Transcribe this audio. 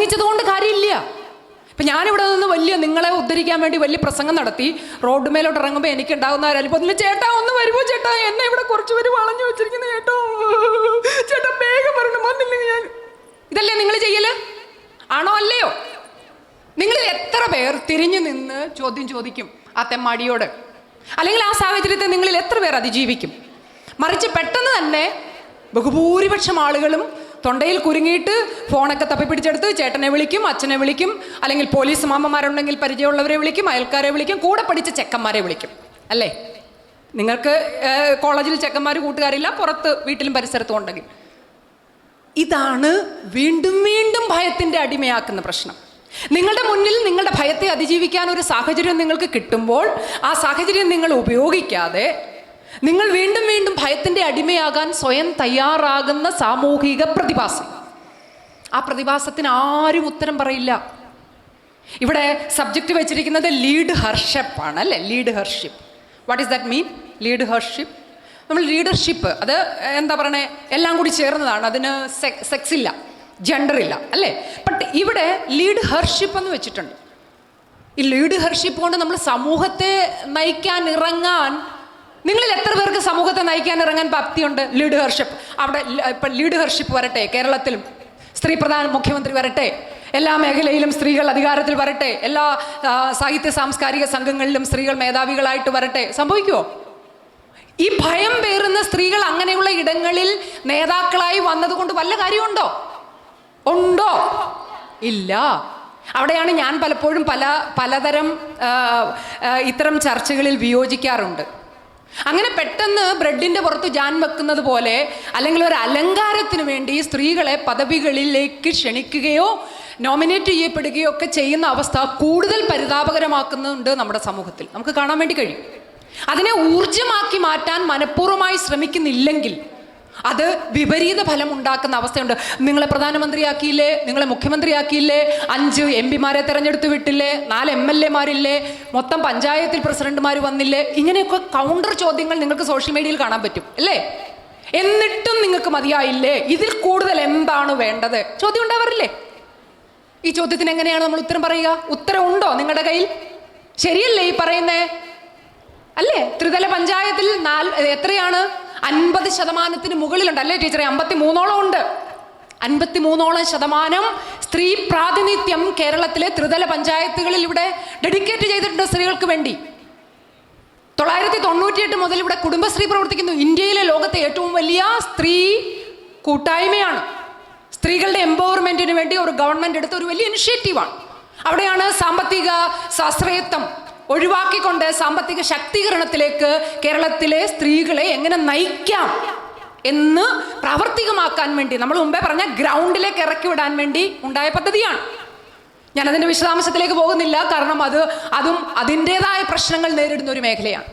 പ്രസംഗിച്ചതുകൊണ്ട് കാര്യമില്ല. ഇപ്പം ഞാനിവിടെ നിന്ന് നിങ്ങളെ ഉദ്ധരിക്കാൻ വേണ്ടി വലിയ പ്രസംഗം നടത്തി റോഡ് മേലോട്ട് ഇറങ്ങുമ്പോൾ എനിക്കുണ്ടാകുന്ന ആരല്പം, ചേട്ടാ ഒന്ന് വരുമോ ചേട്ടാ, എന്നെ ഇവിടെ കുറച്ച് പേര് വളഞ്ഞു വെച്ചിരിക്കുന്നു ചേട്ടോ, ചേട്ടാ വേഗം വരണം, വന്നില്ലെങ്കിൽ ഞാൻ. ഇതല്ലേ നിങ്ങൾ ചെയ്യല്? ആണോ അല്ലയോ? നിങ്ങളിൽ എത്ര പേർ തിരിഞ്ഞു നിന്ന് ചോദ്യം ചോദിക്കും ആ തെമ്മാടിയോട്? അല്ലെങ്കിൽ ആ സാഹചര്യത്തെ നിങ്ങളിൽ എത്ര പേർ അതിജീവിക്കും? മറിച്ച് പെട്ടെന്ന് തന്നെ ബഹുഭൂരിപക്ഷം ആളുകളും തൊണ്ടയിൽ കുരുങ്ങിയിട്ട് ഫോണൊക്കെ തപ്പിപ്പിടിച്ചെടുത്ത് ചേട്ടനെ വിളിക്കും, അച്ഛനെ വിളിക്കും, അല്ലെങ്കിൽ പോലീസ് മാമ്മമാരുണ്ടെങ്കിൽ പരിചയമുള്ളവരെ വിളിക്കും, അയൽക്കാരെ വിളിക്കും, കൂടെ പഠിച്ച ചെക്കന്മാരെ വിളിക്കും. അല്ലേ? നിങ്ങൾക്ക് കോളേജിൽ ചെക്കന്മാർ കൂട്ടുകാരില്ല, പുറത്ത് വീട്ടിലും പരിസരത്തും ഉണ്ടെങ്കിൽ. ഇതാണ് വീണ്ടും വീണ്ടും ഭയത്തിൻ്റെ അടിമയാക്കുന്ന പ്രശ്നം. നിങ്ങളുടെ മുന്നിൽ നിങ്ങളുടെ ഭയത്തെ അതിജീവിക്കാൻ ഒരു സാഹചര്യം നിങ്ങൾക്ക് കിട്ടുമ്പോൾ ആ സാഹചര്യം നിങ്ങൾ ഉപയോഗിക്കാതെ നിങ്ങൾ വീണ്ടും വീണ്ടും ഭയത്തിൻ്റെ അടിമയാകാൻ സ്വയം തയ്യാറാകുന്ന സാമൂഹിക പ്രതിഭാസം. ആ പ്രതിഭാസത്തിന് ആരും ഉത്തരം പറയില്ല. ഇവിടെ സബ്ജക്റ്റ് വെച്ചിരിക്കുന്നത് ലീഡർഷിപ്പ് ആണ്, അല്ലേ? Leadership. What is that mean? Leadership, നമ്മൾ ലീഡർഷിപ്പ് അത് എന്താ പറയണേ, എല്ലാം കൂടി ചേർന്നതാണ്. അതിന് സെക്സ് ഇല്ല, ജെൻഡർ ഇല്ല, അല്ലേ? ബട്ട് ഇവിടെ ലീഡർഷിപ്പ് എന്ന് വെച്ചിട്ടുണ്ട്. ഈ ലീഡർഷിപ്പ് കൊണ്ട് നമ്മൾ സമൂഹത്തെ നയിക്കാൻ ഇറങ്ങാൻ, നിങ്ങളിൽ എത്ര പേർക്ക് സമൂഹത്തെ നയിക്കാൻ ഇറങ്ങാൻ പ്രാപ്തിയുണ്ട്? ലീഡർഷിപ്പ്. അവിടെ ഇപ്പം ലീഡർഷിപ്പ് വരട്ടെ, കേരളത്തിലും സ്ത്രീ പ്രധാന മുഖ്യമന്ത്രി വരട്ടെ, എല്ലാ മേഖലയിലും സ്ത്രീകൾ അധികാരത്തിൽ വരട്ടെ, എല്ലാ സാഹിത്യ സാംസ്കാരിക സംഘങ്ങളിലും സ്ത്രീകൾ മേധാവികളായിട്ട് വരട്ടെ. സംഭവിക്കുമോ? ഈ ഭയം പേറുന്ന സ്ത്രീകൾ അങ്ങനെയുള്ള ഇടങ്ങളിൽ നേതാക്കളായി വന്നതുകൊണ്ട് വല്ല കാര്യമുണ്ടോ? ഉണ്ടോ? ഇല്ല. അവിടെയാണ് ഞാൻ പലപ്പോഴും പലതരം ഇത്തരം ചർച്ചകളിൽ വിയോജിക്കാറുണ്ട്. അങ്ങനെ പെട്ടെന്ന് ബ്രെഡിൻ്റെ പുറത്ത് ജാൻ വെക്കുന്നത് പോലെ, അല്ലെങ്കിൽ ഒരു അലങ്കാരത്തിന് വേണ്ടി സ്ത്രീകളെ പദവികളിലേക്ക് ക്ഷണിക്കുകയോ നോമിനേറ്റ് ചെയ്യപ്പെടുകയോ ഒക്കെ ചെയ്യുന്ന അവസ്ഥ കൂടുതൽ പരിതാപകരമാക്കുന്നുണ്ട് നമ്മുടെ സമൂഹത്തിൽ. നമുക്ക് കാണാൻ വേണ്ടി കഴിയും. അതിനെ ഊർജമാക്കി മാറ്റാൻ മനഃപൂർവ്വമായി ശ്രമിക്കുന്നില്ലെങ്കിൽ അത് വിപരീത ഫലം ഉണ്ടാക്കുന്ന അവസ്ഥയുണ്ട്. നിങ്ങളെ പ്രധാനമന്ത്രിയാക്കിയില്ലേ, നിങ്ങളെ മുഖ്യമന്ത്രിയാക്കിയില്ലേ, 5 MP തിരഞ്ഞെടുത്ത് വിട്ടില്ലേ, 4 MLA മൊത്തം പഞ്ചായത്തിൽ പ്രസിഡന്റുമാർ വന്നില്ലേ, ഇങ്ങനെയൊക്കെ കൗണ്ടർ ചോദ്യങ്ങൾ നിങ്ങൾക്ക് സോഷ്യൽ മീഡിയയിൽ കാണാൻ പറ്റും, അല്ലേ? എന്നിട്ടും നിങ്ങൾക്ക് മതിയായില്ലേ? ഇതിൽ കൂടുതൽ എന്താണ് വേണ്ടത്? ചോദ്യം ഉണ്ടാവാറില്ലേ? ഈ ചോദ്യത്തിന് എങ്ങനെയാണ് നമ്മൾ ഉത്തരം പറയുക? ഉത്തരം ഉണ്ടോ നിങ്ങളുടെ കയ്യിൽ? ശരിയല്ലേ ഈ പറയുന്നേ? അല്ലേ? ത്രിതല പഞ്ചായത്തിൽ എത്രയാണ്? 50% മുകളിലുണ്ട്, അല്ലേ ടീച്ചറെ? 53ഓളം ഉണ്ട്. 53% സ്ത്രീ പ്രാതിനിധ്യം കേരളത്തിലെ ത്രിതല പഞ്ചായത്തുകളിൽ ഇവിടെ ഡെഡിക്കേറ്റ് ചെയ്തിട്ടുണ്ട് സ്ത്രീകൾക്ക് വേണ്ടി. 998 മുതൽ ഇവിടെ കുടുംബശ്രീ പ്രവർത്തിക്കുന്നു. ഇന്ത്യയിലെ ലോകത്തെ ഏറ്റവും വലിയ സ്ത്രീ കൂട്ടായ്മയാണ്. സ്ത്രീകളുടെ എംപവർമെന്റിന് വേണ്ടി ഒരു ഗവൺമെന്റ് എടുത്ത ഒരു വലിയ ഇനിഷ്യേറ്റീവാണ്. അവിടെയാണ് സാമ്പത്തിക സ്വാശ്രയത്വം ഒഴിവാക്കിക്കൊണ്ട് സാമ്പത്തിക ശാക്തീകരണത്തിലേക്ക് കേരളത്തിലെ സ്ത്രീകളെ എങ്ങനെ നയിക്കാം എന്ന് പ്രാവർത്തികമാക്കാൻ വേണ്ടി, നമ്മൾ മുമ്പേ പറഞ്ഞ ഗ്രൗണ്ടിലേക്ക് ഇറക്കി വിടാൻ വേണ്ടി ഉണ്ടായ പദ്ധതിയാണ്. ഞാനതിൻ്റെ വിശദാംശത്തിലേക്ക് പോകുന്നില്ല, കാരണം അതും അതിൻ്റെതായ പ്രശ്നങ്ങൾ നേരിടുന്ന ഒരു മേഖലയാണ്.